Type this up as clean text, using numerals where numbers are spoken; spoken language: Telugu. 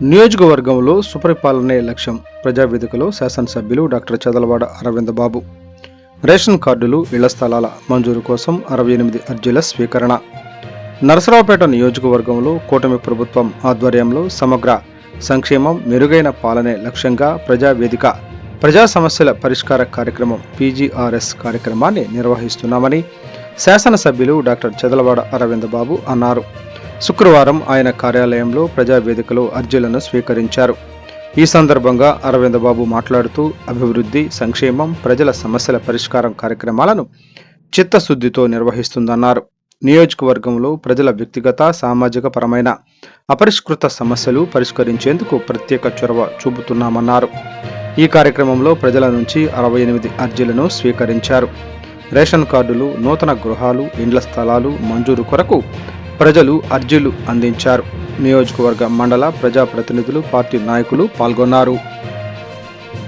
నియోజకవర్గంలో సుపరిపాలనే లక్ష్యం. ప్రజావేదికలో శాసనసభ్యులు డాక్టర్ చదలవాడ అరవింద్ బాబు. రేషన్ కార్డులు, ఇళ్ల స్థలాల మంజూరు కోసం 68 అర్జీల స్వీకరణ. నరసరావుపేట నియోజకవర్గంలో కూటమి ప్రభుత్వం ఆధ్వర్యంలో సమగ్ర సంక్షేమం, మెరుగైన పాలనే లక్ష్యంగా ప్రజావేదిక ప్రజా సమస్యల పరిష్కార కార్యక్రమం PGRS కార్యక్రమాన్ని నిర్వహిస్తున్నామని శాసనసభ్యులు డాక్టర్ చదలవాడ అరవింద్ బాబు అన్నారు. శుక్రవారం ఆయన కార్యాలయంలో ప్రజావేదికలో అర్జీలను స్వీకరించారు. ఈ సందర్భంగా అరవింద్ బాబు మాట్లాడుతూ అభివృద్ధి, సంక్షేమం, ప్రజల సమస్యల పరిష్కారం కార్యక్రమాలను చిత్తశుద్ధితో నిర్వహిస్తుందన్నారు. నియోజకవర్గంలో ప్రజల వ్యక్తిగత, సామాజిక పరమైన అపరిష్కృత సమస్యలు పరిష్కరించేందుకు ప్రత్యేక చొరవ చూపుతున్నామన్నారు. ఈ కార్యక్రమంలో ప్రజల నుంచి 68 అర్జీలను స్వీకరించారు. రేషన్ కార్డులు, నూతన గృహాలు, ఇండ్ల స్థలాలు మంజూరు కొరకు ప్రజలు అర్జీలు అందించారు. నియోజకవర్గ మండల ప్రజాప్రతినిధులు, పార్టీ నాయకులు పాల్గొన్నారు.